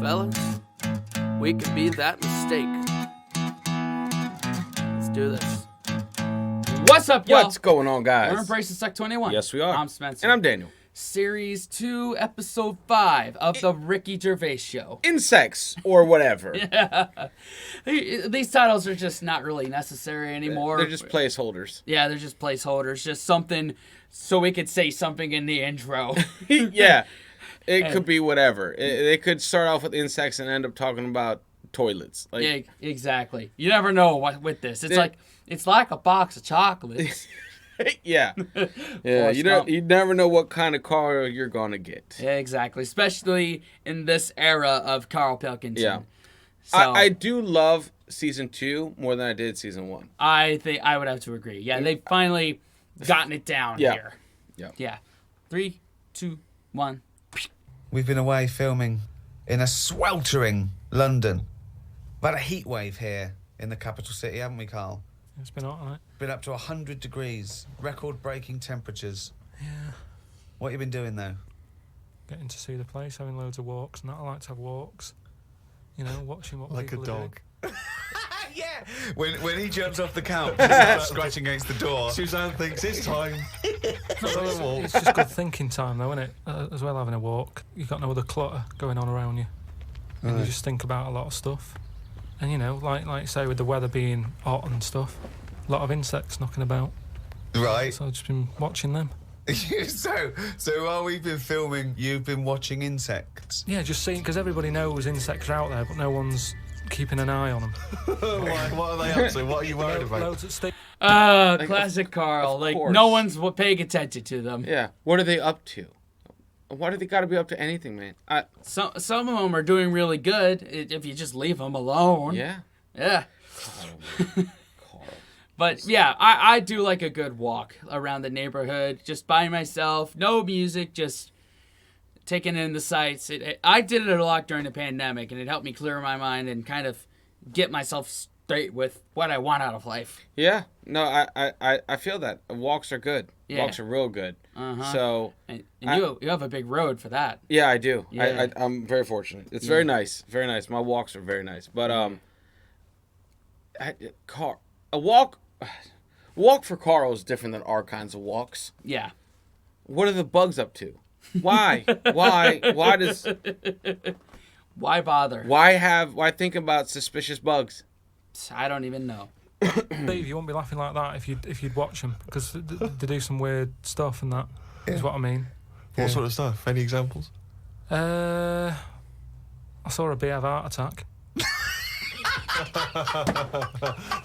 fellas. We could be that mistake. Let's do this. What's up, y'all? What's going on, guys? We're Embracing Sec 21. Yes, we are. I'm Spencer. And I'm Daniel. Series 2, Episode 5 of the Ricky Gervais Show. Insects or whatever. Yeah. These titles are just not really necessary anymore. They're just placeholders. Yeah, they're just placeholders. Just something so we could say something in the intro. Yeah. It could be whatever. They could start off with insects and end up talking about toilets. Like, yeah, exactly. You never know what with this. It's like a box of chocolates. yeah. Yeah. You never know what kind of car you're gonna get. Yeah, exactly. Especially in this era of Carl Pilkington. Yeah. So, I do love season 2 more than I did season 1. I think I would have to agree. Yeah, they've finally gotten it down here. Yeah. 3, 2, 1. We've been away filming in a sweltering London. We've had a heat wave here in the capital city, haven't we, Carl? It's been hot, hasn't it? Been up to 100 degrees, record-breaking temperatures. Yeah. What have you been doing, though? Getting to see the place, having loads of walks. And I like to have walks. You know, watching what like a people are dog. doing. Yeah. When he jumps off the couch, he starts scratching against the door. Suzanne thinks it's time. Let's have a walk. It's just good thinking time, though, isn't it? As well, having a walk. You've got no other clutter going on around you. And you just think about a lot of stuff. And, you know, like say, with the weather being hot and stuff, a lot of insects knocking about. Right. So I've just been watching them. So while we've been filming, you've been watching insects? Yeah, just seeing, because everybody knows insects are out there, but no one's keeping an eye on them. What are they up to? What are you worried about? Loads at stake. Classic Carl. Like, course. no one's paying attention to them. Yeah. What are they up to? Why do they got to be up to anything, man? Some of them are doing really good if you just leave them alone. Yeah. Yeah. Carl. But yeah, I do like a good walk around the neighborhood, just by myself, no music, just taking in the sights. I did it a lot during the pandemic, and it helped me clear my mind and kind of get myself straight with what I want out of life. Yeah. No, I feel that. Walks are good. Yeah. Walks are real good. Uh-huh. So... And you have a big road for that. Yeah, I do. Yeah. I'm very fortunate. It's very nice. Very nice. My walks are very nice. But a walk for Carl is different than our kinds of walks. Yeah. What are the bugs up to? Why? Why does? Why bother? Why think about suspicious bugs? I don't even know. Steve, you won't be laughing like that if you'd watch them, because they do some weird stuff and that is what I mean. What sort of stuff? Any examples? I saw a bee have a heart attack.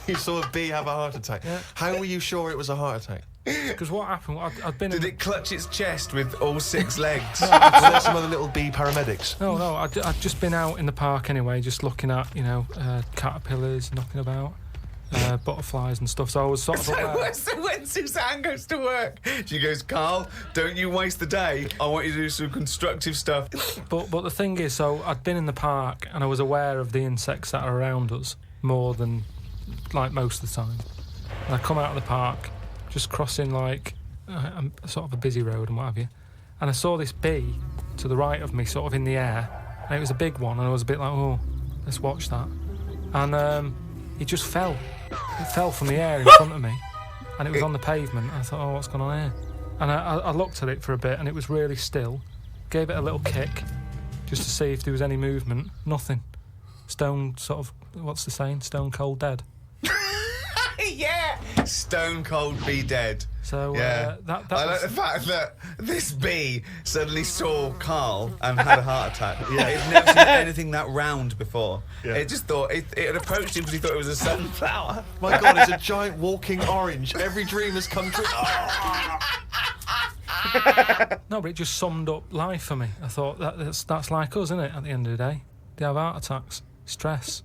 You saw a bee have a heart attack. Yeah. How were you sure it was a heart attack? Because what happened? I'd been. Did it clutch its chest with all 6 legs? Were there some other little bee paramedics? No, I'd just been out in the park anyway, just looking at caterpillars knocking about. Butterflies and stuff, so I was sort of aware. So when Suzanne goes to work, she goes, Carl, don't you waste the day. I want you to do some constructive stuff. But the thing is, so I'd been in the park and I was aware of the insects that are around us more than like most of the time. And I come out of the park, just crossing like a sort of a busy road and what have you, and I saw this bee to the right of me, sort of in the air, and it was a big one, and I was a bit like, oh, let's watch that. And it just fell. It fell from the air in front of me, and it was on the pavement. I thought, oh, what's going on here? And I looked at it for a bit, and it was really still. Gave it a little kick, just to see if there was any movement. Nothing. Stone sort of, what's the saying? Stone cold dead. Yeah! Stone cold bee dead. So Yeah. that I like the fact that this bee suddenly saw Carl and had a heart attack. Yeah, it's never seen anything that round before. Yeah. It just thought it had approached him because he thought it was a sunflower. My God, it's a giant walking orange. Every dream has come true. No, but it just summed up life for me. I thought that's like us, isn't it? At the end of the day, they have heart attacks, stress.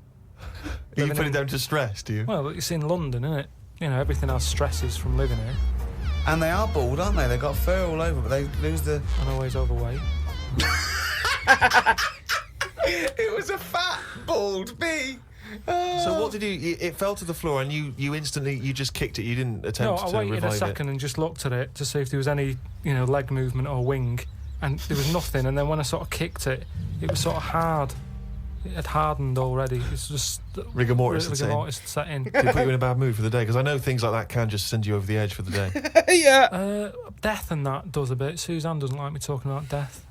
You put it down to stress, do you? Well, it's in London, isn't it? You know, everything has stresses from living here. And they are bald, aren't they? They've got fur all over, but they lose the... And always overweight. It was a fat, bald bee. So what did you... It fell to the floor and you instantly... You just kicked it. You didn't attempt to revive it. No, I waited a second and just looked at it to see if there was any, leg movement or wing. And there was nothing. And then when I sort of kicked it, it was sort of hard. it had hardened already. It's just Rigor mortis rigor mortis set in. Did it put you in a bad mood for the day? Because I know things like that can just send you over the edge for the day. Yeah. Death and that does a bit. Suzanne doesn't like me talking about death.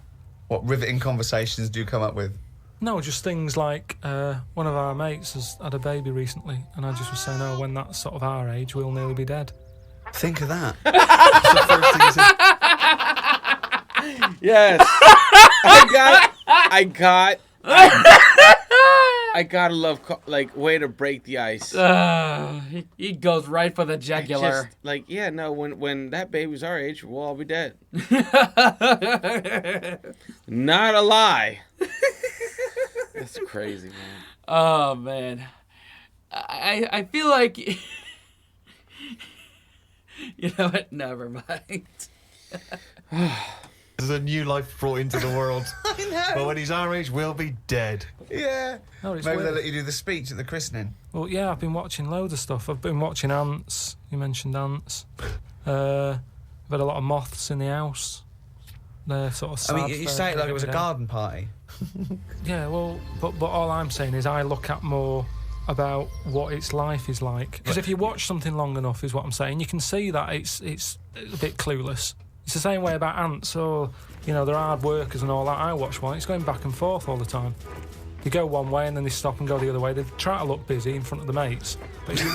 What riveting conversations do you come up with? No, just things like one of our mates has had a baby recently, and I just was saying, oh, when that's sort of our age, we'll nearly be dead. Think of that. Yes. I gotta love like way to break the ice. He goes right for the jugular. Just, like, yeah, no, when that baby's our age, we'll all be dead. Not a lie. That's crazy, man. Oh man, I feel like you know what? Never mind. There's a new life brought into the world. I know. But when he's our age, we'll be dead. Yeah. No, it's Maybe weird. they'll let you do the speech at the christening. Well, yeah, I've been watching loads of stuff. I've been watching ants. You mentioned ants. I've had a lot of moths in the house. They're sort of sad. I mean, you say it like it was a garden party. Yeah, well, but all I'm saying is I look at more about what its life is like. Because if you watch something long enough, is what I'm saying, you can see that it's a bit clueless. It's the same way about ants, or, you know, they're hard workers and all that. I watch one, it's going back and forth all the time. They go one way and then they stop and go the other way. They try to look busy in front of the mates. But if you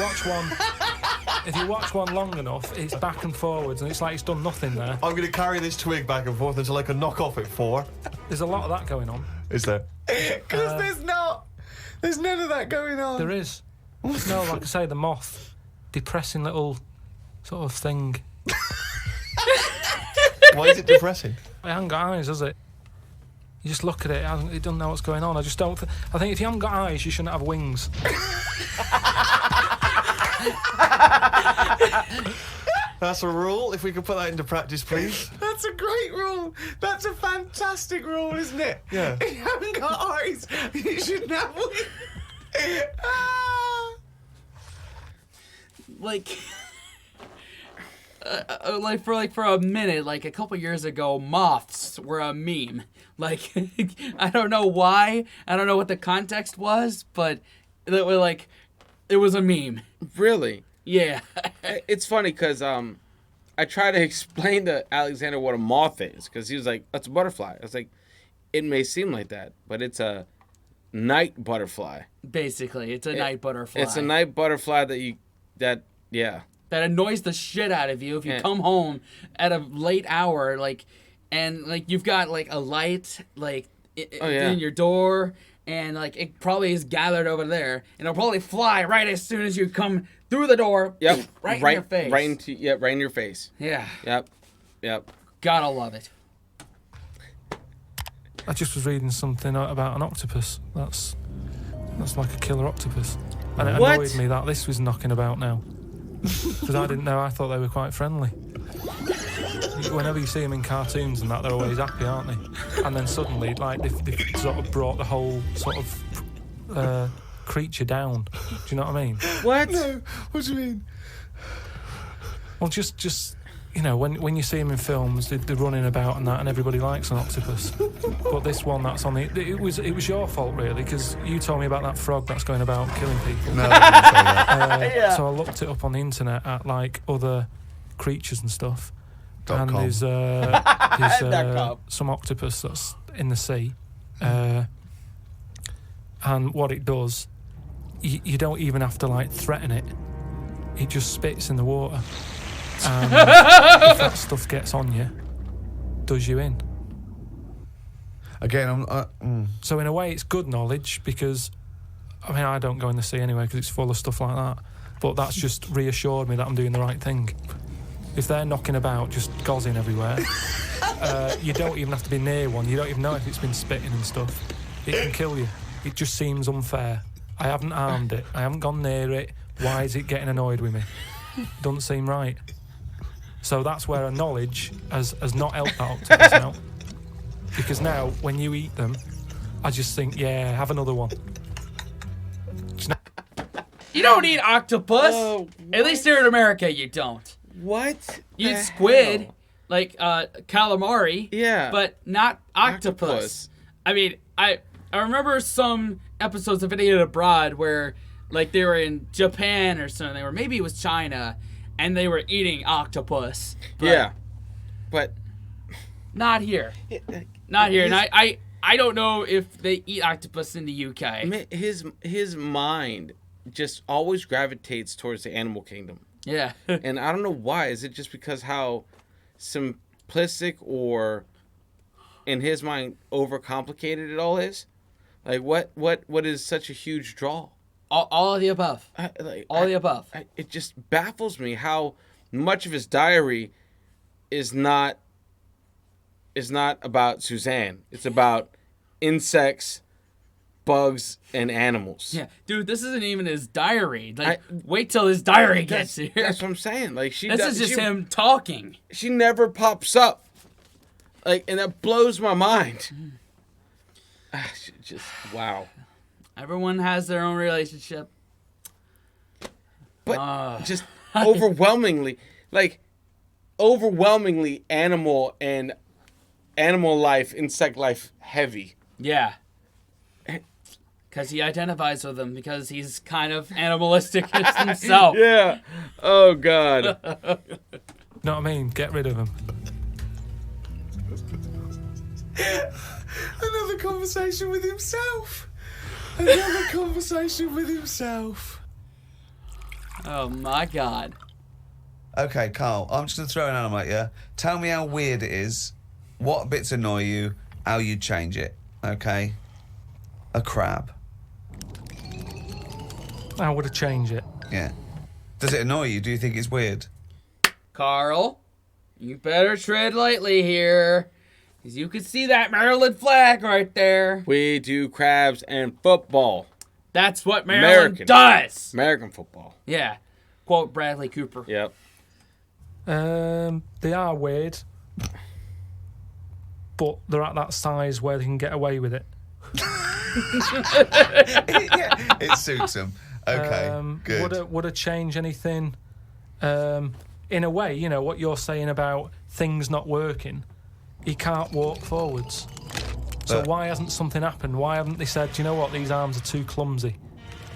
watch one long enough, it's back and forwards and it's like it's done nothing there. I'm going to carry this twig back and forth until I can knock off at 4. There's a lot of that going on. Is there? Because there's not. There's none of that going on. There is. No, like I say, the moth. Depressing little sort of thing. Why is it depressing? It hasn't got eyes, has it? You just look at it, it doesn't know what's going on. I just don't... I think if you haven't got eyes, you shouldn't have wings. That's a rule. If we could put that into practice, please. That's a great rule. That's a fantastic rule, isn't it? Yeah. If you haven't got eyes, you shouldn't have wings. Like for a minute, like a couple years ago, moths were a meme. Like I don't know why, I don't know what the context was, but it was a meme. Really? Yeah. It's funny because I try to explain to Alexander what a moth is, because he was like, "That's a butterfly." I was like, "It may seem like that, but it's a night butterfly." Basically, it's a night butterfly. It's a night butterfly that annoys the shit out of you if you come home at a late hour, and you've got like a light in your door, and like it probably is gathered over there, and it'll probably fly right as soon as you come through the door. Yep. Right in your face. Right in your face. Yeah. Yep. Gotta love it. I just was reading something about an octopus. That's like a killer octopus. And it annoyed me that this was knocking about now. Because I didn't know, I thought they were quite friendly. Whenever you see them in cartoons and that, they're always happy, aren't they? And then suddenly, like, they've sort of brought the whole sort of creature down. Do you know what I mean? What? No, what do you mean? Well, just you know, when you see them in films, they're running about and that, and everybody likes an octopus. But this one that's on the... It was your fault, really, because you told me about that frog that's going about killing people. No, I didn't say that. So I looked it up on the internet at, like, other creatures and stuff. .com. And there's some octopus that's in the sea. And what it does, you don't even have to, like, threaten it. It just spits in the water. And if that stuff gets on you, does you in. Again, So in a way, it's good knowledge because, I mean, I don't go in the sea anyway because it's full of stuff like that. But that's just reassured me that I'm doing the right thing. If they're knocking about, just gozzing everywhere, you don't even have to be near one. You don't even know if it's been spitting and stuff. It can kill you. It just seems unfair. I haven't harmed it. I haven't gone near it. Why is it getting annoyed with me? Doesn't seem right. So that's where a knowledge has not helped that octopus out. Because now, when you eat them, I just think, yeah, have another one. You don't eat octopus. At least here in America, you don't. What? You eat the squid, hell? like calamari. Yeah. But not octopus. I mean, I remember some episodes of Idiot Abroad where, like, they were in Japan or something, or maybe it was China, and they were eating octopus. Yeah. But not here. Not here. And I don't know if they eat octopus in the UK. his mind just always gravitates towards the animal kingdom. Yeah. And I don't know why. Is it just because how simplistic or, in his mind, overcomplicated it all is? Like, what is such a huge draw? All of the above. All of the above. It just baffles me how much of his diary is not about Suzanne. It's about insects, bugs, and animals. Yeah, dude, this isn't even his diary. Like, wait till his diary gets here. That's what I'm saying. Like, this is just him talking. She never pops up. Like, and that blows my mind. Just wow. Everyone has their own relationship. But just overwhelmingly animal life, insect life heavy. Yeah. Because he identifies with them, because he's kind of animalistic himself. Yeah. Oh, God. Know what I mean? Get rid of him. Another conversation with himself. Another conversation with himself. Oh, my God. Okay, Carl, I'm just going to throw an animal at you. Tell me how weird it is, what bits annoy you, how you'd change it. Okay? A crab. How would I change it? Yeah. Does it annoy you? Do you think it's weird? Carl, you better tread lightly here. Because you can see that Maryland flag right there. We do crabs and football. That's what Maryland does. American football. Yeah. Quote Bradley Cooper. Yep. They are weird, but they're at that size where they can get away with it. Yeah, it suits them. Okay, good. Would it change anything? In a way, you know, what you're saying about things not working, he can't walk forwards. So why hasn't something happened? Why haven't they said, you know what, these arms are too clumsy.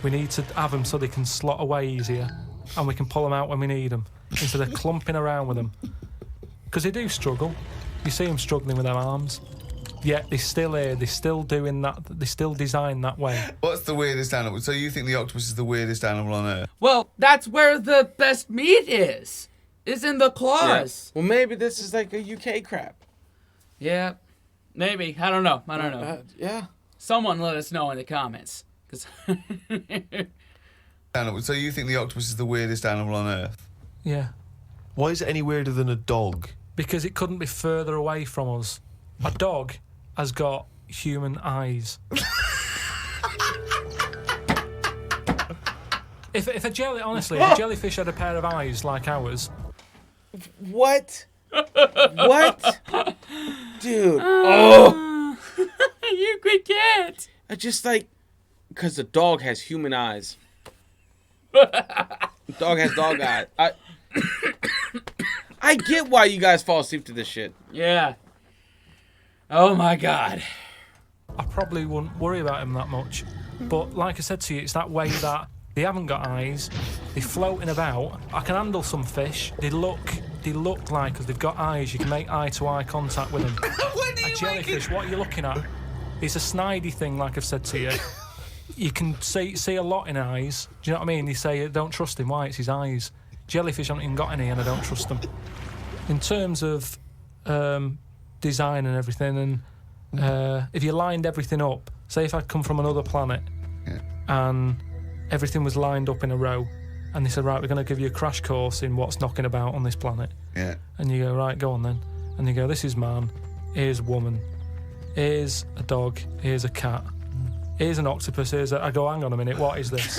We need to have them so they can slot away easier and we can pull them out when we need them, instead of clumping around with them. Because they do struggle. You see them struggling with their arms. Yet they're still here, they're still doing that, they're still designed that way. What's the weirdest animal? So you think the octopus is the weirdest animal on Earth? Well, that's where the best meat is in the claws. Yeah. Well, maybe this is like a UK crab. Yeah, maybe. I don't know. Yeah. Someone let us know in the comments. 'Cause So you think the octopus is the weirdest animal on Earth? Yeah. Why is it any weirder than a dog? Because it couldn't be further away from us. A dog has got human eyes. If a jellyfish had a pair of eyes like ours. What? What? Dude. Oh. You could get. I just because the dog has human eyes. The dog has dog eyes. I get why you guys fall asleep to this shit. Yeah. Oh my God. I probably wouldn't worry about him that much. But like I said to you, it's that way that they haven't got eyes, they're floating about. I can handle some fish. They look like, because they've got eyes, you can make eye-to-eye contact with them. A jellyfish, what are you looking at? It's a snidey thing, like I've said to you. You can see a lot in eyes. Do you know what I mean? They say, don't trust him. Why? It's his eyes. Jellyfish haven't even got any, and I don't trust them. In terms of design and everything, and if you lined everything up, say if I'd come from another planet and everything was lined up in a row, and they said, right, we're going to give you a crash course in what's knocking about on this planet. Yeah. And you go, right, go on then. And you go, this is man, here's woman, here's a dog, here's a cat, here's an octopus, I go, hang on a minute, what is this?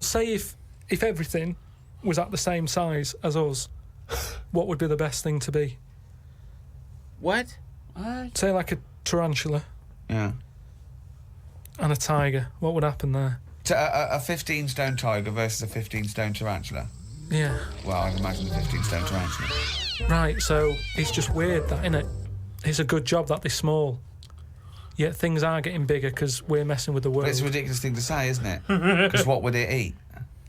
Say if everything was at the same size as us, what would be the best thing to be? What? Say like a tarantula. Yeah. And a tiger. What would happen there? A 15-stone tiger versus a 15-stone tarantula. Yeah. Well, I'd imagine the 15 stone tarantula. Right, so it's just weird that, innit? It's a good job that they're small. Yet things are getting bigger because we're messing with the world. But it's a ridiculous thing to say, isn't it? Because what would it eat?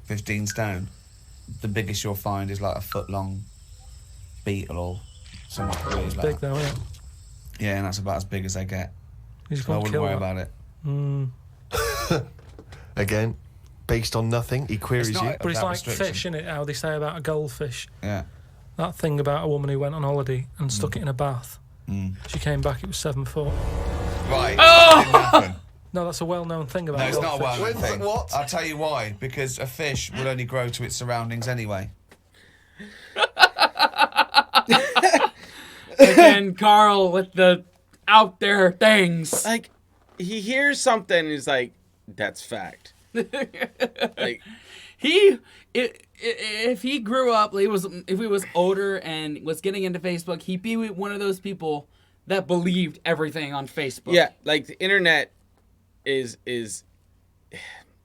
15 stone. The biggest you'll find is like a foot-long beetle or something weird like Big that. though, isn't it? Yeah, and that's about as big as they get. He's So I gonna wouldn't kill worry that. about it. Again, based on nothing, he queries It's not- you. But it's that like restriction. fish, innit? How they say about a goldfish. Yeah. That thing about a woman who went on holiday and stuck it in a bath. She came back, it was 7 foot. Right. That didn't happen. No, that's a well-known thing about No, it's not a goldfish. well-known When's thing. the what? I'll tell you why. Because a fish will only grow to its surroundings anyway. Again, Carl with the out there things. Like, he hears something and he's like, that's fact. Like, If he grew up, if he was older and was getting into Facebook, he'd be one of those people that believed everything on Facebook. yeah, like the internet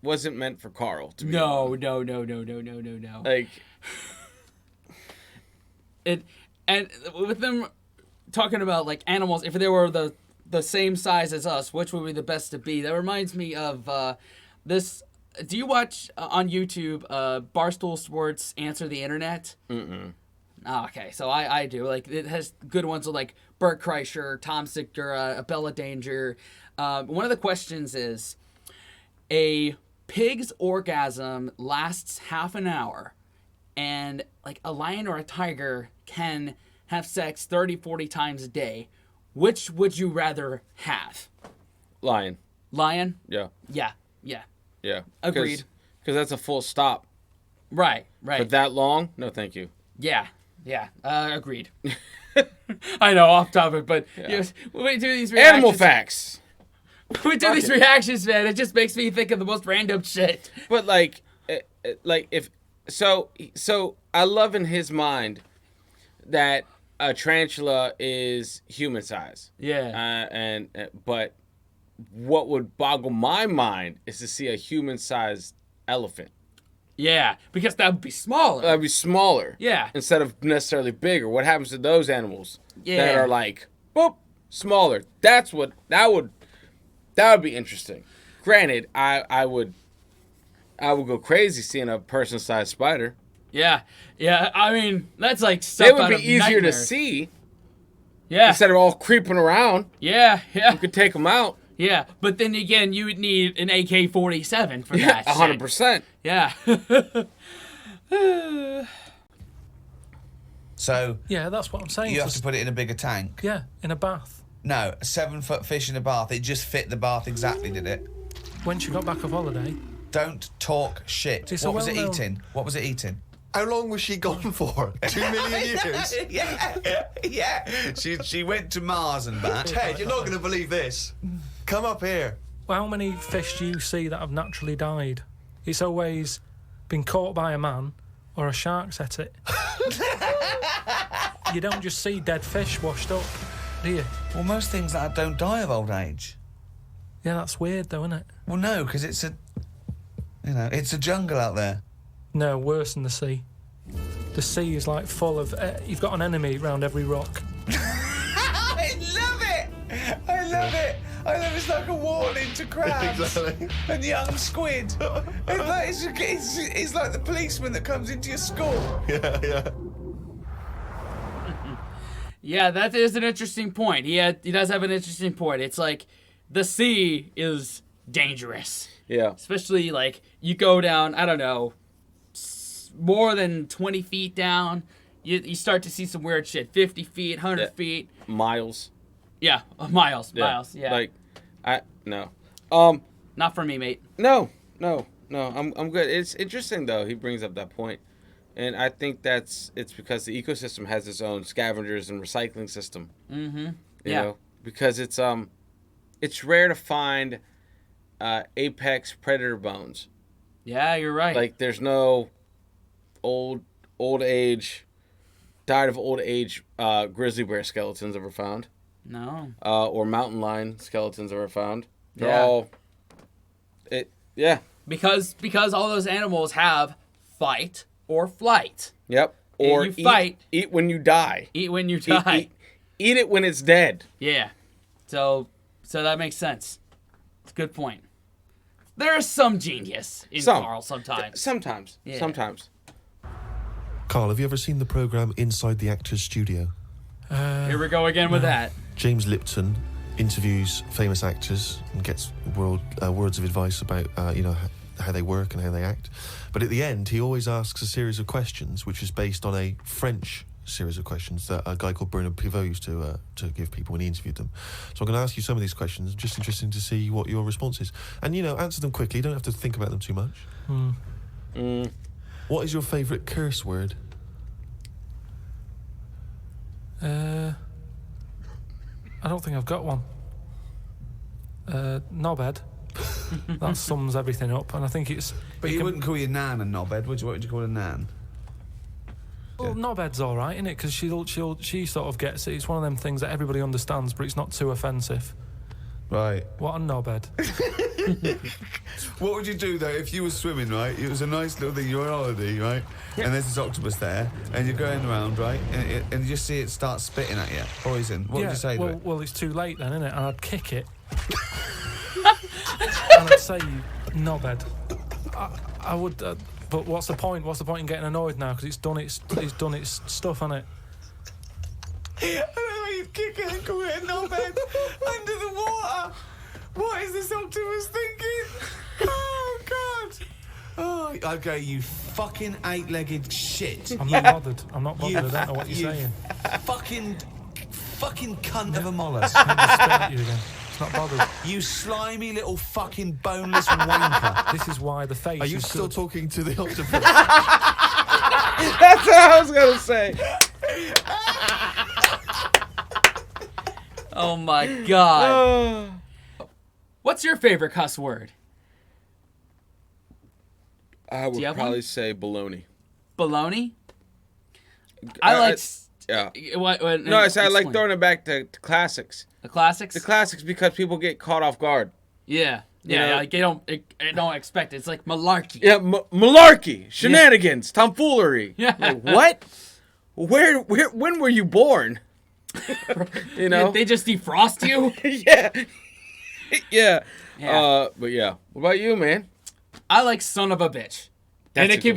wasn't meant for Carl to be. No. Like, And with them talking about like animals, if they were the same size as us, which would be the best to be? That reminds me of this. Do you watch on YouTube Barstool Sports Answer the Internet? Mm-mm. Oh, okay, so I do. Like, it has good ones like Bert Kreischer, Tom Segura, Bella Danger. One of the questions is, a pig's orgasm lasts half an hour, and like a lion or a tiger can have sex 30, 40 times a day. Which would you rather have? lion. Lion? Yeah. Yeah. Agreed. Because that's a full stop. Right. For that long? No, thank you. Yeah. Agreed. I know, off topic, but yes, when we do these reactions, Animal facts. we do these reactions, man. It just makes me think of the most random shit. But like if so I love in his mind that a tarantula is human size. Yeah. But what would boggle my mind is to see a human-sized elephant. Yeah, because that would be smaller. That'd be smaller. Yeah. Instead of necessarily bigger. What happens to those animals that Yeah. are like, boop, smaller? That would be interesting. Granted, I would go crazy seeing a person-sized spider. Yeah. I mean, that's like stuff They would out be of easier to nightmares. see Yeah. instead of all creeping around. Yeah. You could take them out. Yeah. But then again, you would need an AK-47 for Yeah, that. 100%. Yeah. So Yeah, that's what I'm saying. you have Just- to put it in a bigger tank. yeah, in a bath. No, a 7-foot fish in a bath. It just fit the bath exactly, did it? When she got back off holiday, Don't talk shit. It's a What was it well-known- eating? What was it eating? How long was she gone for? 2 million years? yeah. She went to Mars and back. Ted, you're not going to believe this. Come up here. well, how many fish do you see that have naturally died? It's always been caught by a man or a shark's at it. You don't just see dead fish washed up, do you? Well, most things like that don't die of old age. Yeah, that's weird though, isn't it? Well, no, because it's a jungle out there. No, worse than the sea. The sea is like full of... you've got an enemy around every rock. I love it. I love it. It's like a warning to crabs Exactly. and young squid. It's like the policeman that comes into your school. Yeah. Yeah, that is an interesting point. He does have an interesting point. It's like the sea is dangerous. Yeah. Especially like you go down, I don't know, more than 20 feet down, you start to see some weird shit. 50 feet, 100 Yeah. feet. Miles. Yeah, miles. Yeah. Like, no. Not for me, mate. No. I'm good. It's interesting though. He brings up that point, and I think it's because the ecosystem has its own scavengers and recycling system. Mm-hmm. You Yeah. know, because it's rare to find apex predator bones. Yeah, you're right. Like, there's no old age, died of old age grizzly bear skeletons ever found. No. Or mountain lion skeletons ever found. They're Yeah. all. Yeah. Because all those animals have fight or flight. Yep. Or you fight. Eat when you die. Eat when you die. Eat it when it's dead. Yeah. So that makes sense. It's a good point. There is some genius in Carl sometimes. Sometimes. Yeah. Sometimes. Carl, have you ever seen the program Inside the Actors Studio? Here we go again with that. James Lipton interviews famous actors and gets words of advice about how they work and how they act. But at the end, he always asks a series of questions, which is based on a French series of questions that a guy called Bernard Pivot used to give people when he interviewed them. So I'm going to ask you some of these questions. Just interesting to see what your response is. And, answer them quickly. You don't have to think about them too much. What is your favourite curse word? I don't think I've got one. Knobhead. That sums everything up, and I think it's... But you wouldn't call your nan a knobhead, would you? What would you call a nan? Well, knobhead's all right, isn't it? Because she sort of gets it. It's one of them things that everybody understands, but it's not too offensive. Right. What a knobhead. What would you do, though, if you were swimming, right? It was a nice little thing, you're on holiday, right? Yeah. And there's this octopus there, and you're going around, right? And you just see it start spitting at you. Poison. What would you say to it? Well, it's too late then, isn't it? And I'd kick it. And I'd say, knobhead. I would... but what's the point? What's the point in getting annoyed now? Because it's done its stuff, hasn't it? I don't know why you'd kick it and call it a knobhead under the water. What is this octopus thinking? Oh, God. Oh, okay, you fucking eight-legged shit. I'm not bothered. I don't know what you're saying. Fucking cunt of a mollusk. I'm going to spit at you again. It's not bothered. You slimy little fucking boneless wanker. This is why the face Are you is still good. talking to the octopus? That's what I was going to say. Oh my God. What's your favorite cuss word? I would probably say baloney. Baloney? I like... Yeah. What, No, I said I like throwing it back to classics. The classics? The classics because people get caught off guard. Yeah. You know? Like they don't expect it. It's like malarkey. Yeah, malarkey, shenanigans, tomfoolery. Yeah. Like, what? Where, when were you born? They just defrost you? Yeah. Yeah. But yeah. What about you, man? I like son of a bitch. And it could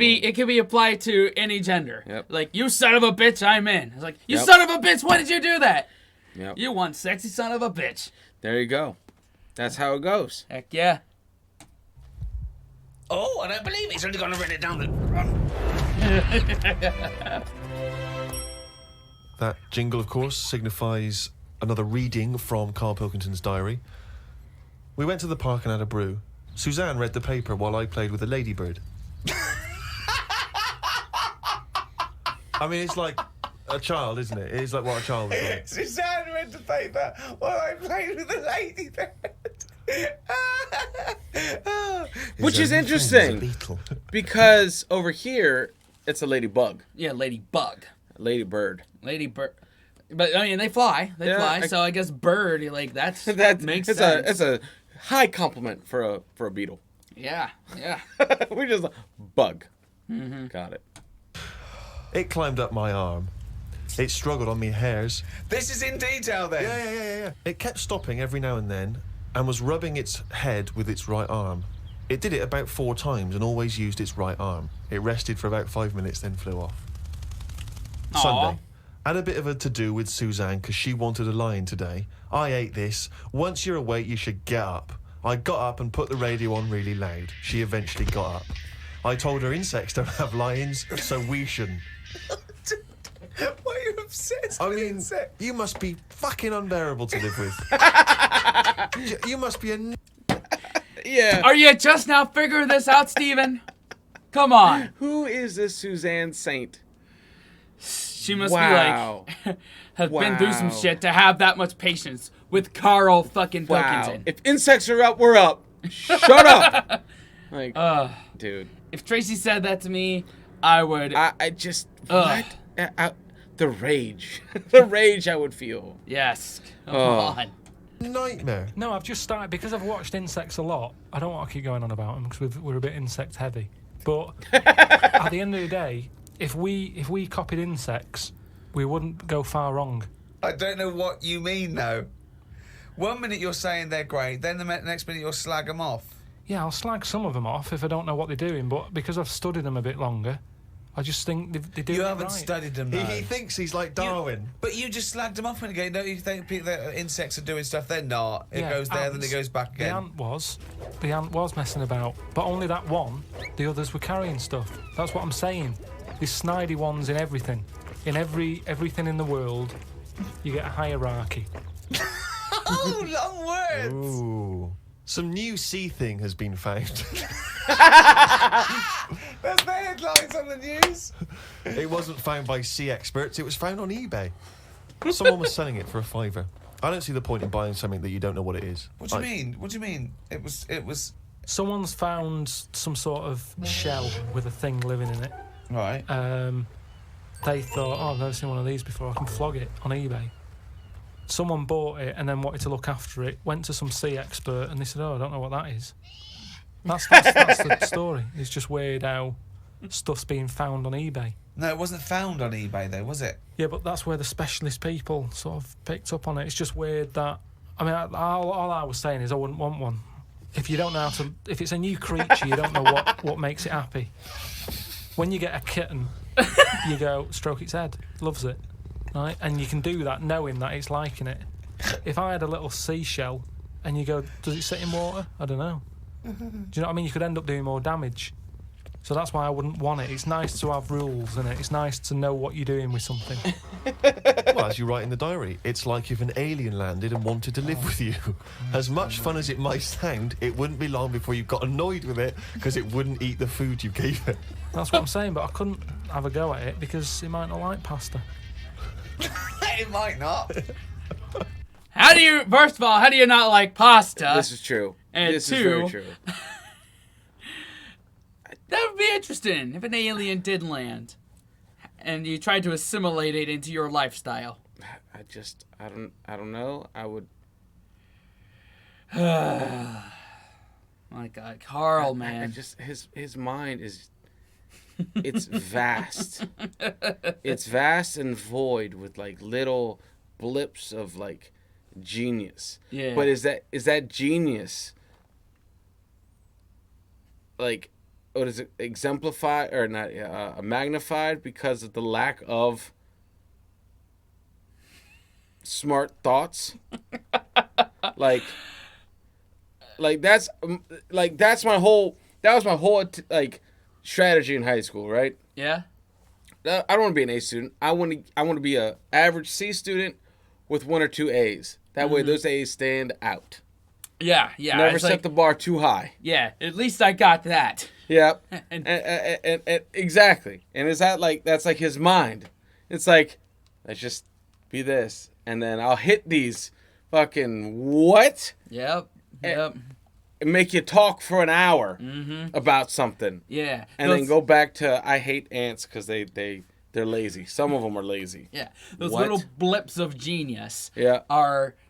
be applied to any gender. Yep. Like, you son of a bitch, I'm in. It's like, you Yep. son of a bitch, why did you do that? Yep. You one sexy son of a bitch. There you go. That's how it goes. Heck yeah. Oh, I don't believe he's only going to run it down. That jingle, of course, signifies another reading from Carl Pilkington's diary. We went to the park and had a brew. Suzanne read the paper while I played with a ladybird. I mean, it's like a child, isn't it? It's like what a child would do. Suzanne read the paper while I played with the ladybird. Which is interesting because over here it's a ladybug, Yeah, ladybug. ladybird. Ladybird. But, I mean, they fly. They fly. So I guess bird, that makes sense. It's a high compliment for a beetle. Yeah. We just bug. Mm-hmm. Got it. It climbed up my arm. It struggled on me hairs. This is in detail, then. Yeah. It kept stopping every now and then and was rubbing its head with its right arm. It did it about 4 times and always used its right arm. It rested for about 5 minutes, then flew off. Aw. Sunday. Had a bit of a to-do with Suzanne because she wanted a lion today. I ate this. Once you're awake, you should get up. I got up and put the radio on really loud. She eventually got up. I told her insects don't have lions, so we shouldn't. Why are you obsessed I with mean, insects? you must be fucking unbearable to live with. You must be a... Yeah. Are you just now figuring this out, Steven? Come on. Who is this Suzanne Saint? She must Wow. be like, have been through some Wow. shit to have that much patience with Carl fucking Wow. Pilkington. If insects are up, we're up. Shut up. Like, dude. If Tracy said that to me, I would. I just what? The rage, the rage I would feel. Yes. Come Oh. on. Nightmare. No, I've just started, because I've watched insects a lot, I don't want to keep going on about them because we're a bit insect heavy. But at the end of the day, if we copied insects, we wouldn't go far wrong. I don't know what you mean, though. 1 minute you're saying they're great, then the next minute you'll slag them off. Yeah, I'll slag some of them off if I don't know what they're doing, but because I've studied them a bit longer, I just think they do it You haven't right. studied them, though. He thinks he's like Darwin. But you just slagged them off when you go, don't you think people that insects are doing stuff? They're not. It Yeah, goes there, then ants. it goes back The again. ant was messing about, but only that one. The others were carrying stuff. That's what I'm saying. These snidey ones in everything, in everything in the world, you get a hierarchy. Oh, long words! Ooh. Some new sea thing has been found. That's the headlines on the news. It wasn't found by sea experts, it was found on eBay. Someone was selling it for a £5. I don't see the point in buying something that you don't know what it is. What do you mean? What do you mean? It was... Someone's found some sort of shell with a thing living in it. Right. They thought, oh, I've never seen one of these before, I can flog it on eBay. Someone bought it and then wanted to look after it, went to some sea expert and they said, oh, I don't know what that is. That's the story. It's just weird how stuff's being found on eBay. No, it wasn't found on eBay, though, was it? Yeah, but that's where the specialist people sort of picked up on it. It's just weird that... I mean, all I was saying is I wouldn't want one. If you don't know how to... If it's a new creature, you don't know what makes it happy. When you get a kitten, you go, stroke its head, loves it. Right? And you can do that knowing that it's liking it. If I had a little seashell and you go, does it sit in water? I don't know. Do you know what I mean? You could end up doing more damage. So that's why I wouldn't want it. It's nice to have rules in it. It's nice to know what you're doing with something. Well, as you write in the diary, it's like if an alien landed and wanted to live with you. As much fun as it might sound, it wouldn't be long before you got annoyed with it because it wouldn't eat the food you gave it. That's what I'm saying, but I couldn't have a go at it because it might not like pasta. It might not. First of all, how do you not like pasta? This is true. And this two, is very true. That would be interesting if an alien did land and you tried to assimilate it into your lifestyle. I don't know. I would. My God, Carl, man. His mind is, it's vast. It's vast and void with like little blips of like genius. Yeah. But is that genius like, what is it, exemplified or not magnified because of the lack of smart thoughts? like that was my whole like strategy in high school, right? Yeah? I don't want to be an A student. I want to be a average C student with 1 or 2 A's. That way those A's stand out. Yeah. Never it's set like, the bar too high. Yeah, at least I got that. Yep. And- and exactly. And is that like, that's like his mind. It's like, let's just be this. And then I'll hit these fucking what? Yep. And make you talk for an hour about something. Yeah. And then go back to, I hate ants because they're lazy. Some of them are lazy. Yeah. Those What? little blips of genius Yeah.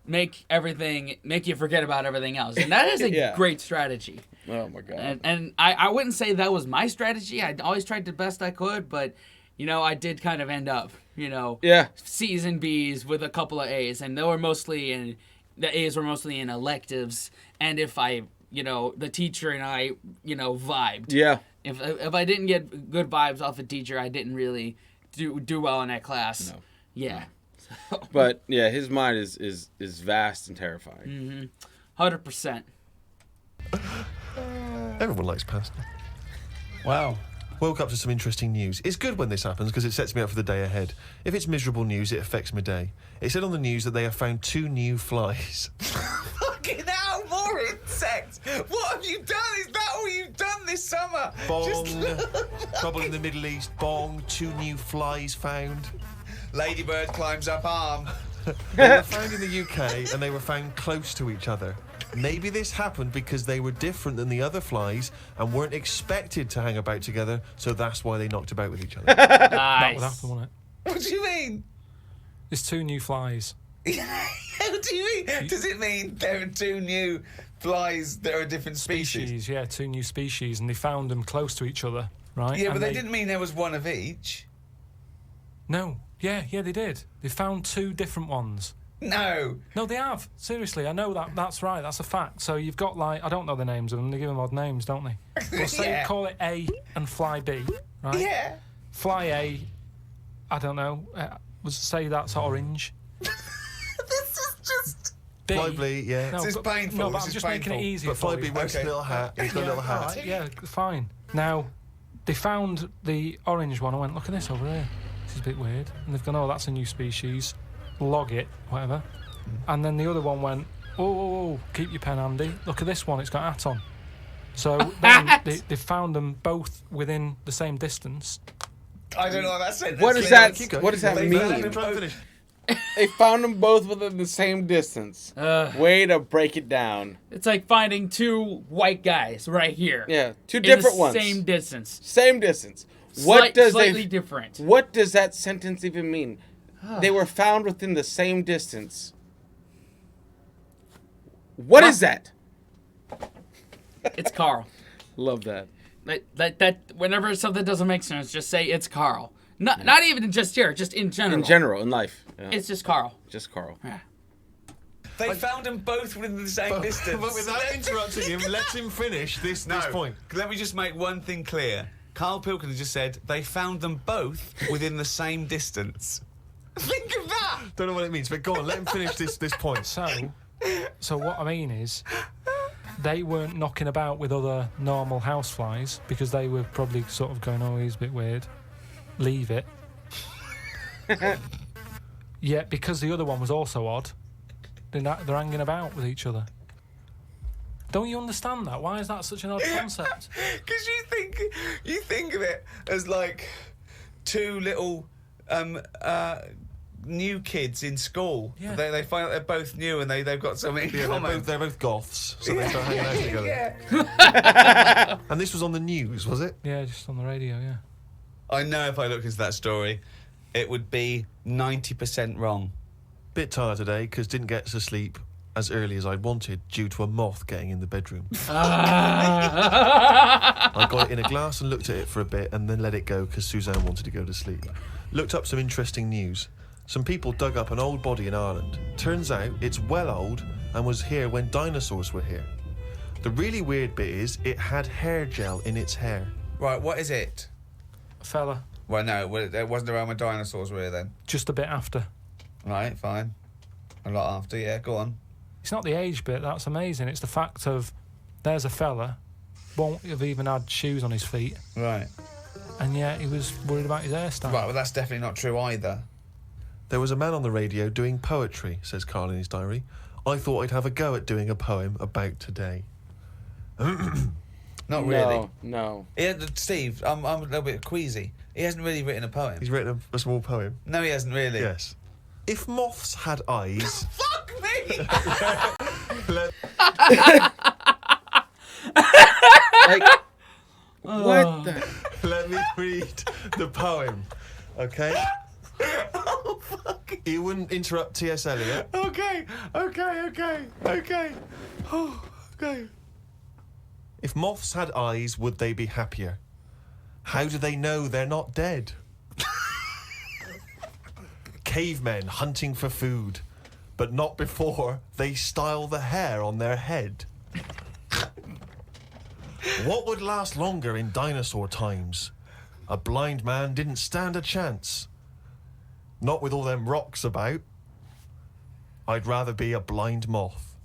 make you forget about everything else. And that is a Yeah. great strategy. Oh my God. And I wouldn't say that was my strategy. I always tried the best I could, but, I did kind of end up, Yeah. C's and B's with a couple of A's. And the A's were mostly in electives. And if the teacher and I, vibed. Yeah. If I didn't get good vibes off a teacher, I didn't really do well in that class. No. Yeah. But yeah, his mind is vast and terrifying. 100%. Everyone likes pasta. Wow. Woke up to some interesting news. It's good when this happens because it sets me up for the day ahead. If it's miserable news, it affects my day. It said on the news that they have found 2 new flies. Fucking hell, more insects! What have you done? Is that all you've done this summer? Bong. Just Trouble in the Middle East. Bong. 2 new flies found. Ladybird climbs up arm. They were found in the UK and they were found close to each other. Maybe this happened because they were different than the other flies and weren't expected to hang about together, so that's why they knocked about with each other. That Nice. would happen, wouldn't it? What do you mean? There's 2 new flies. What do you mean? Does it mean there are 2 new flies that are different species. Yeah, 2 new species, and they found them close to each other, right? Yeah, and but they didn't mean there was one of each. No, yeah, they did. They found 2 different ones. No. No, they have. Seriously, I know that. That's right. That's a fact. So you've got, like, I don't know the names of them. They give them odd names, don't they? Well, say Yeah. call it A and Fly B, right? Yeah. Fly A, I don't know. Say that's orange. This is just... B. Fly B, yeah. No, This is but, painful. No, but This I'm is just making it painful. easier But for Fly B you. wears a little hat. He's got a little hat. all right, yeah, fine. Now, they found the orange one. I went, look at this over here. This is a bit weird. And they've gone, oh, that's a new species. Log it, whatever. And then the other one went, oh, keep your pen handy. Look at this one, it's got a hat on. So then they found them both within the same distance. I don't know what that sentence What does means. that? What does that They mean? found them Try and both- finish. They found them both within the same distance. Way to break it down. It's like finding 2 white guys right here. Yeah, 2 in different the ones. Same distance. Same distance. What does slightly they? different. What does that sentence even mean? They were found within the same distance. What is that? It's Carl. Love that. That whenever something doesn't make sense, just say it's Carl. Not even just here, just in general. In general, in life. Yeah. It's just Carl. Just Carl. Yeah. They found them both within the same distance. But without interrupting him, let him finish this point. Let me just make one thing clear. Carl Pilkington just said they found them both within the same distance. Think of that! Don't know what it means, but go on, let him finish this point. So what I mean is, they weren't knocking about with other normal houseflies because they were probably sort of going, oh, he's a bit weird. Leave it. Yet, because the other one was also odd, they're hanging about with each other. Don't you understand that? Why is that such an odd concept? Because you think of it as like 2 little new kids in school. Yeah. They find out they're both new and they've got something in Yeah, common. they're both goths, so they start hanging out together. Yeah. And this was on the news, was it? Yeah, just on the radio, yeah. I know if I looked into that story, it would be 90% wrong. Bit tired today because didn't get to sleep as early as I wanted due to a moth getting in the bedroom. I got it in a glass and looked at it for a bit and then let it go because Suzanne wanted to go to sleep. Looked up some interesting news. Some people dug up an old body in Ireland. Turns out it's well old and was here when dinosaurs were here. The really weird bit is it had hair gel in its hair. Right, what is it? Fella, Well, no, it wasn't around when dinosaurs were here then. just a bit after. Right, fine. A lot after, yeah, go on. It's not the age bit that's amazing. It's the fact of there's a fella, won't have even had shoes on his feet, Right. and yet he was worried about his hairstyle. Right, well, that's definitely not true either. There was a man on the radio doing poetry, says Carl in his diary. I thought I'd have a go at doing a poem about today. Not really. No. Yeah, Steve, I'm a little bit queasy. He hasn't really written a poem. He's written a small poem. No, he hasn't really. Yes. If moths had eyes... Fuck me! Like, what the? Let me read the poem, okay? Oh, fuck. You wouldn't interrupt T.S. Eliot. Okay. Oh, okay. If moths had eyes, would they be happier? How do they know they're not dead? Cavemen hunting for food, but not before they style the hair on their head. What would last longer in dinosaur times? A blind man didn't stand a chance. Not with all them rocks about. I'd rather be a blind moth.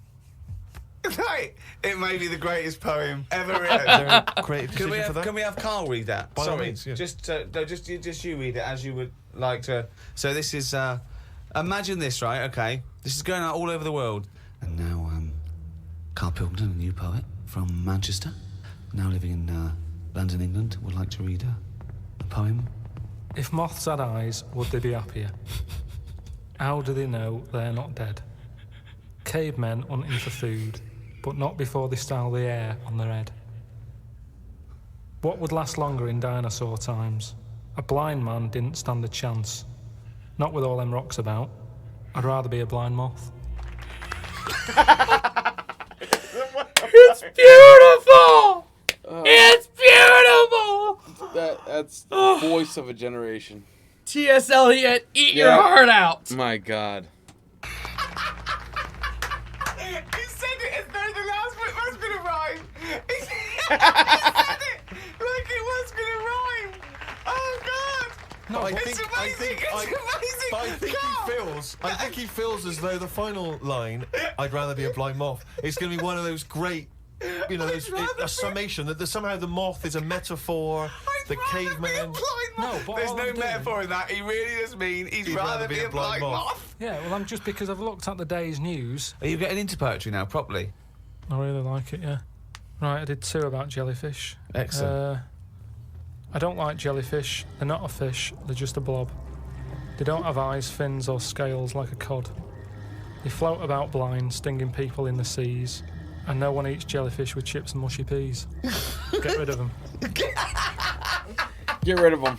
Right. It may be the greatest poem ever Is written. there a creative Can decision for that? we have Carl read that? By all Sorry, means, yeah. just you read it as you would like to. So this is imagine this, right? Okay, this is going out all over the world. And now, Carl Pilkington, a new poet from Manchester, now living in London, England, would like to read a poem. If moths had eyes, would they be happier? How do they know they're not dead? Cavemen hunting for food, but not before they style the hair on their head. What would last longer in dinosaur times? A blind man didn't stand a chance. Not with all them rocks about. I'd rather be a blind moth. beautiful. It's beautiful. That's the voice of a generation. T.S. Eliot, eat your heart out. My God. He said it as though the last bit was going to rhyme. He said it like it was going to rhyme. Oh, God. No, I It's think amazing. I think he feels as though the final line, "I'd rather be a blind moth," is going to be one of those great, a summation that somehow the moth is a metaphor. The caveman. No, but there's all no I'm doing- metaphor in that. He really does mean he'd rather be a blind moth. Yeah, well, I'm just because I've looked at the day's news. Are you getting into poetry now, properly? I really like it, yeah. Right, I did 2 about jellyfish. Excellent. I don't like jellyfish. They're not a fish, they're just a blob. They don't have eyes, fins or scales like a cod. They float about blind, stinging people in the seas. And no one eats jellyfish with chips and mushy peas. Get rid of them. Get rid of them.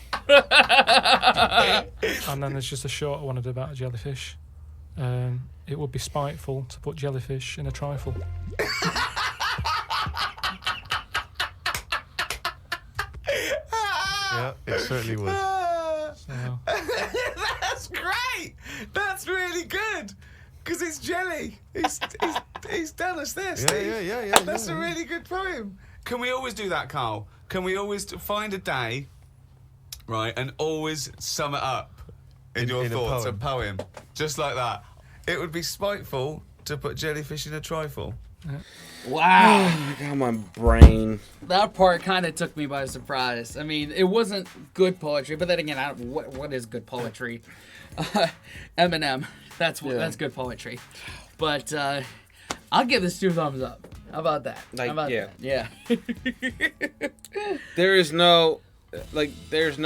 And then there's just a short one I did about a jellyfish. It would be spiteful to put jellyfish in a trifle. Yeah, it certainly would. So, That's great. That's really good. Because it's jelly. He's done us this. Yeah. That's a really good poem. Can we always do that, Carl? Can we always find a day, right, and always sum it up in your in a thoughts, a poem. poem, just like that? It would be spiteful to put jellyfish in a trifle. Wow. Oh my God, my brain. That part kind of took me by surprise. I mean, it wasn't good poetry, but then again, what is good poetry? Eminem. That's good poetry. But I'll give this 2 thumbs up. How about that? Like, How about yeah. that? Yeah. There's no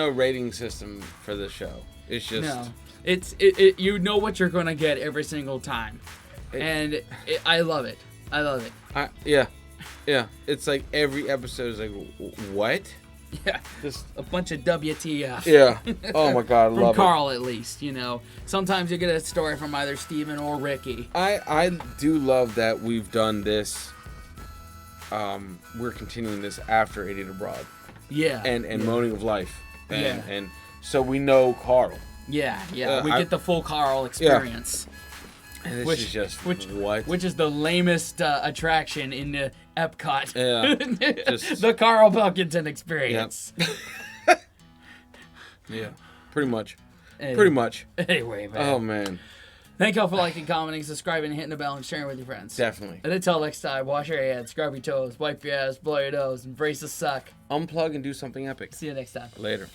rating system for this show. It's just No. It's you know what you're gonna get every single time, and I love it. I love it. yeah. It's like every episode is like, what? Yeah. Just A bunch of WTF. yeah. Oh my God, I From love Carl, at least, you know. Sometimes you get a story from either Steven or Ricky. it. I do love that we've done this. We're continuing this after 80 Abroad Yeah. and Moaning of Life. Yeah. And so we know Carl. Yeah. We I- get the full Carl experience. And this Which- is just which- what? Which is the lamest attraction in the Epcot. Yeah, just- the Carl Pilkington experience. Yeah, pretty much. Anyway. Pretty much. Anyway, man. Oh man, Thank y'all for liking, commenting, subscribing, hitting the bell, and sharing with your friends. definitely. And until next time, wash your hands, scrub your toes, wipe your ass, blow your nose, embrace the suck. Unplug and do something epic. See you next time. Later.